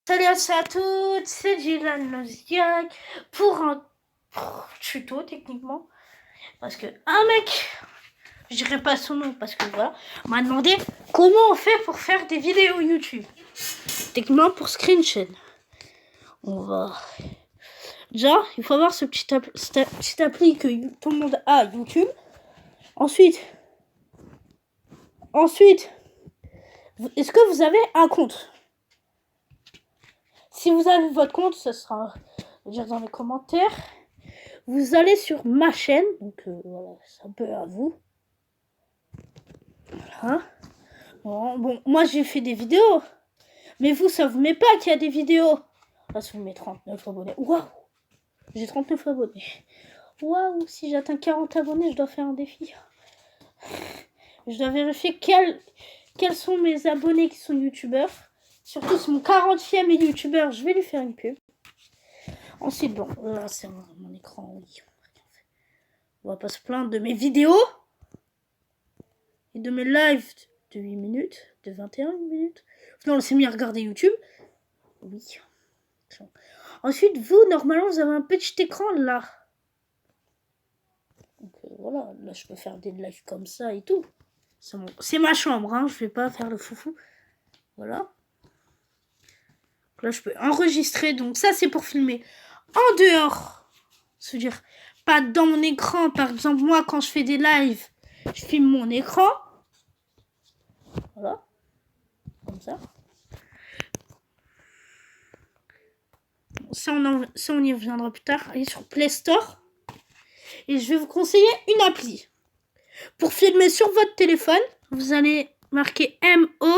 Salut à toutes, c'est Dylan Noziak pour un tuto techniquement. Parce que un mec, je dirais pas son nom parce que voilà, m'a demandé comment on fait pour faire des vidéos YouTube. Techniquement pour screenshot. On va... Déjà, il faut avoir ce petit appli que tout le monde a YouTube. Ensuite, est-ce que vous avez un compte? Si vous avez votre compte, ce sera dire dans les commentaires. Vous allez sur ma chaîne, donc voilà, c'est un peu à vous. Voilà. Bon, moi j'ai fait des vidéos, mais vous, ça vous met pas qu'il y a des vidéos. Là, ça vous met 39 abonnés. Waouh, j'ai 39 abonnés. Waouh, si j'atteins 40 abonnés, je dois faire un défi. Je dois vérifier quels sont mes abonnés qui sont youtubeurs. Surtout si mon 40e est youtubeur, je vais lui faire une pub. Ensuite, bon, là c'est mon écran, oui. On va pas se plaindre de mes vidéos et de mes lives de 8 minutes, de 21 minutes. Non, on s'est mis à regarder YouTube. Oui. Ensuite, vous, normalement, vous avez un petit écran là. Donc voilà, là je peux faire des lives comme ça et tout. C'est ma chambre, hein, je vais pas faire le foufou. Voilà. Là je peux enregistrer, donc ça c'est pour filmer en dehors. C'est-à-dire pas dans mon écran. Par exemple, moi quand je fais des lives, je filme mon écran. Voilà. Comme ça. Ça on y reviendra plus tard. Allez sur Play Store. Et je vais vous conseiller une appli. Pour filmer sur votre téléphone, vous allez marquer MO.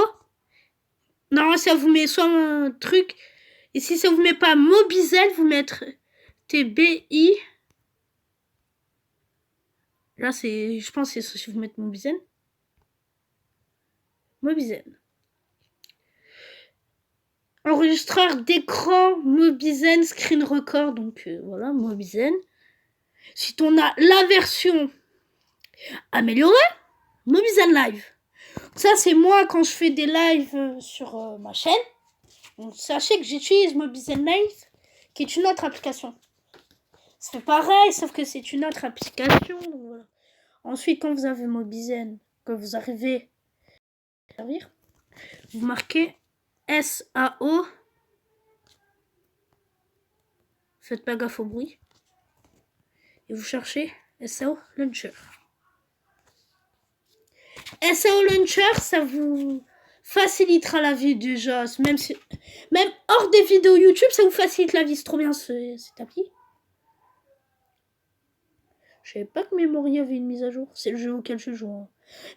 Non, ça vous met soit un truc. Et si ça vous met pas Mobizen, vous mettez TBI. Là, je pense que c'est si vous mettez Mobizen. Mobizen. Enregistreur d'écran Mobizen Screen Record. Donc voilà, Mobizen. Si on a la version améliorée, Mobizen Live. Ça, c'est moi quand je fais des lives sur ma chaîne. Donc, sachez que j'utilise Mobizen Live, qui est une autre application. C'est pareil, sauf que c'est une autre application. Donc voilà. Ensuite, quand vous avez Mobizen, que vous arrivez à servir, vous marquez SAO. Faites pas gaffe au bruit. Et vous cherchez SAO Launcher. SAO Launcher, ça vous facilitera la vie déjà. Même hors des vidéos YouTube, ça vous facilite la vie. C'est trop bien cette appli. Je savais pas que Memory avait une mise à jour. C'est le jeu auquel je joue. Hein.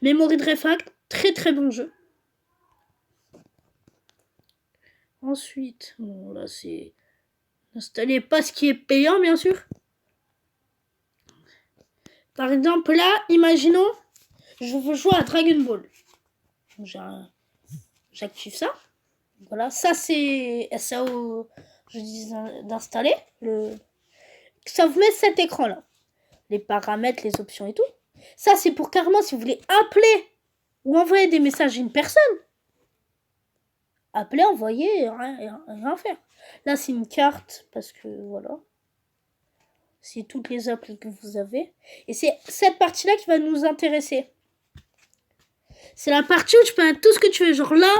Memory de Refact, très très bon jeu. Ensuite, bon là c'est... Installez pas ce qui est payant bien sûr. Par exemple là, imaginons, je veux jouer à Dragon Ball. J'active ça. Voilà, ça c'est SAO, je dis d'installer. Ça vous met cet écran là. Les paramètres, les options et tout. Ça c'est pour carrément si vous voulez appeler ou envoyer des messages à une personne. Appeler, envoyer, rien faire. Là c'est une carte parce que voilà. C'est toutes les applis que vous avez. Et c'est cette partie-là qui va nous intéresser. C'est la partie où tu peux mettre tout ce que tu veux. Genre là,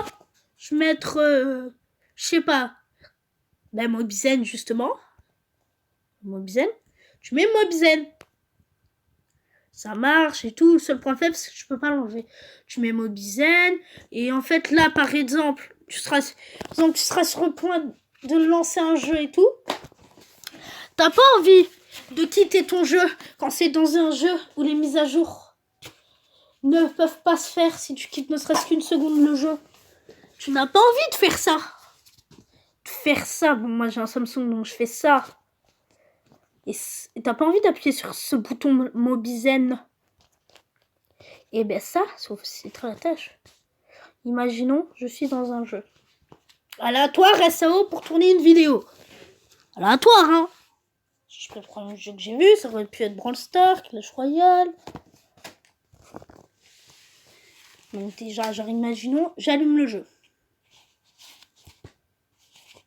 je vais mettre, je sais pas, ben Mobizen justement. Mobizen. Tu mets Mobizen. Ça marche et tout. Le seul point faible, c'est que je peux pas l'enlever. Tu mets Mobizen. Et en fait, là, par exemple, tu seras sur le point de lancer un jeu et tout. T'as pas envie de quitter ton jeu quand c'est dans un jeu où les mises à jour ne peuvent pas se faire si tu quittes ne serait-ce qu'une seconde le jeu. Tu n'as pas envie de faire ça. Bon, moi j'ai un Samsung donc je fais ça. Et t'as pas envie d'appuyer sur ce bouton Mobizen. Et ben ça, c'est très la tâche. Imaginons, je suis dans un jeu. Aléatoire SAO pour tourner une vidéo. Aléatoire, hein. Je peux prendre un jeu que j'ai vu, ça aurait pu être Brawl Stars, Clash Royale. Donc déjà, genre imaginons, j'allume le jeu.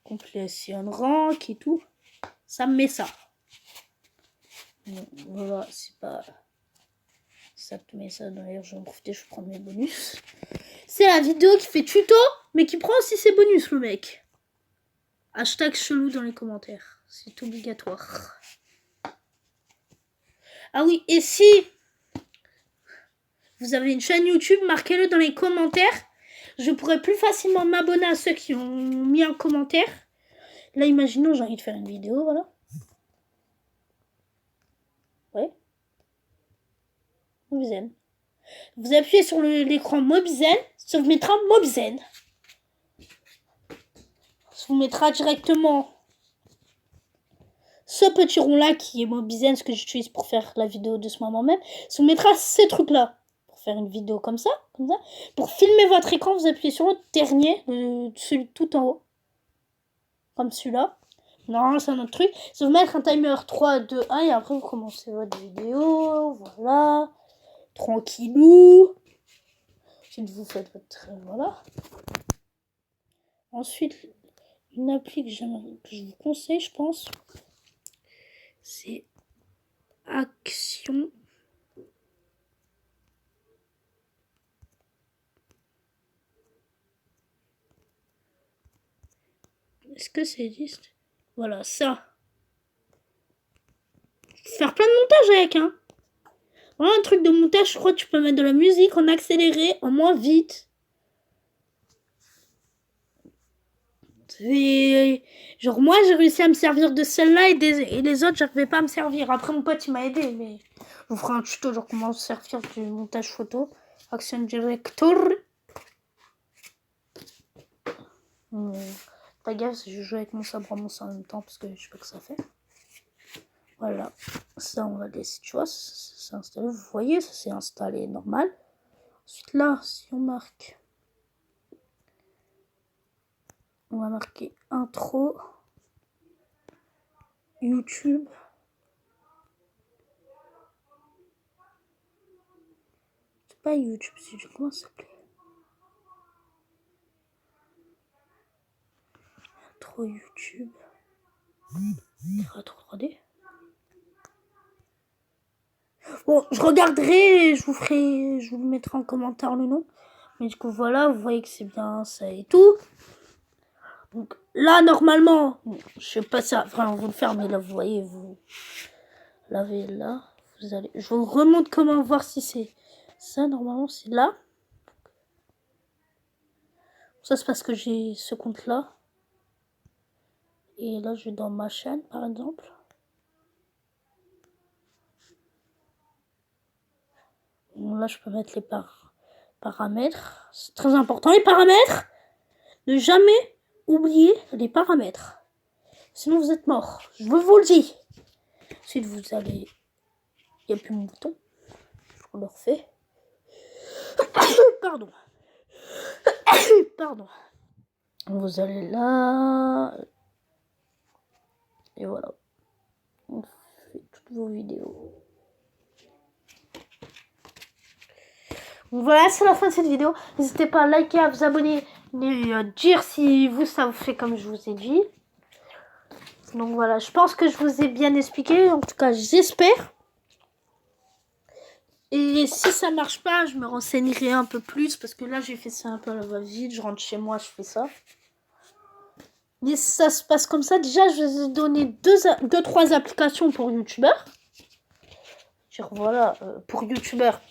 Completion rank et tout. Ça me met ça. Bon, voilà, c'est pas... Ça te met ça. D'ailleurs, je vais en profiter, je vais prendre mes bonus. C'est la vidéo qui fait tuto, mais qui prend aussi ses bonus, le mec. Hashtag chelou dans les commentaires. C'est obligatoire. Ah oui, et si vous avez une chaîne YouTube, marquez-le dans les commentaires. Je pourrais plus facilement m'abonner à ceux qui ont mis un commentaire. Là, imaginons, j'ai envie de faire une vidéo, voilà. Ouais. Mobzen. Vous appuyez sur l'écran Mobzen, ça vous mettra Mobzen. Ça vous mettra directement ce petit rond-là qui est Mobzen, ce que j'utilise pour faire la vidéo de ce moment même. Ça vous mettra ces trucs-là. Faire une vidéo comme ça. Pour filmer votre écran, vous appuyez sur le dernier, celui tout en haut. Comme celui-là. Non, c'est un autre truc. Ça va vous mettre un timer 3, 2, 1 et après vous commencez votre vidéo. Voilà. Tranquillou. Ensuite, vous faites votre... Voilà. Ensuite, une appli que je vous conseille, je pense, c'est Action. Est-ce que ça existe? Voilà, ça. Faire plein de montage avec, hein. Voilà un truc de montage, je crois que tu peux mettre de la musique en accéléré, en moins vite. C'est... Genre moi, j'ai réussi à me servir de celle-là et les autres, j'arrivais pas à me servir. Après, mon pote, il m'a aidé, mais... Je vous ferai un tuto, genre comment se servir du montage photo. Action Director. Pas gaffe, je joue avec mon sabre en en même temps parce que je sais pas que ça fait. Voilà, ça on va laisser, tu vois, c'est installé, vous voyez, ça s'est installé normal. Ensuite là, si on marque, on va marquer intro, YouTube. C'est pas YouTube, c'est du comment ça s'appelait. Intro YouTube. Intro 3D. Bon, je regarderai et je vous mettrai en commentaire le nom. Mais du coup, voilà, vous voyez que c'est bien ça et tout. Donc là, normalement, je sais pas ça, vraiment vous le faire, mais là, vous voyez, vous l'avez là. Vous allez, je vous remonte comment voir si c'est ça. Normalement, c'est là. Ça, c'est parce que j'ai ce compte-là. Et là, je vais dans ma chaîne, par exemple. Bon, là, je peux mettre les paramètres. C'est très important, les paramètres. Ne jamais oublier les paramètres. Sinon, vous êtes mort. Je vous le dis. Ensuite, vous allez... Il n'y a plus mon bouton. Je le refais. Pardon. Pardon. Vous allez là. Et voilà. On fait toutes vos vidéos. Voilà, c'est la fin de cette vidéo. N'hésitez pas à liker, à vous abonner, et dire si vous, ça vous fait comme je vous ai dit. Donc voilà, je pense que je vous ai bien expliqué. En tout cas, j'espère. Et si ça marche pas, je me renseignerai un peu plus. Parce que là, j'ai fait ça un peu à la va-vite. Je rentre chez moi, je fais ça. Mais ça se passe comme ça. Déjà, je vous ai donné 2-3 applications pour youtubeurs. Voilà, pour youtubeurs.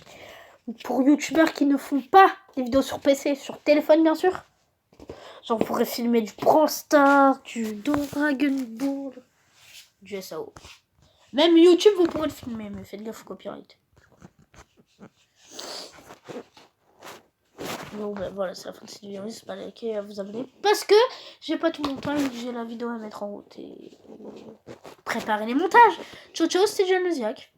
Pour youtubeurs qui ne font pas des vidéos sur PC, sur téléphone bien sûr. Genre vous pourrez filmer du Brawl Stars, du Dragon Ball, du SAO. Même YouTube vous pourrez le filmer, mais faites gaffe au copyright. Bon ben voilà, c'est la fin de cette vidéo. N'hésitez pas à liker et à vous abonner. Parce que j'ai pas tout mon temps et j'ai la vidéo à mettre en route et préparer les montages. Ciao ciao, c'était Jeanne Leziac.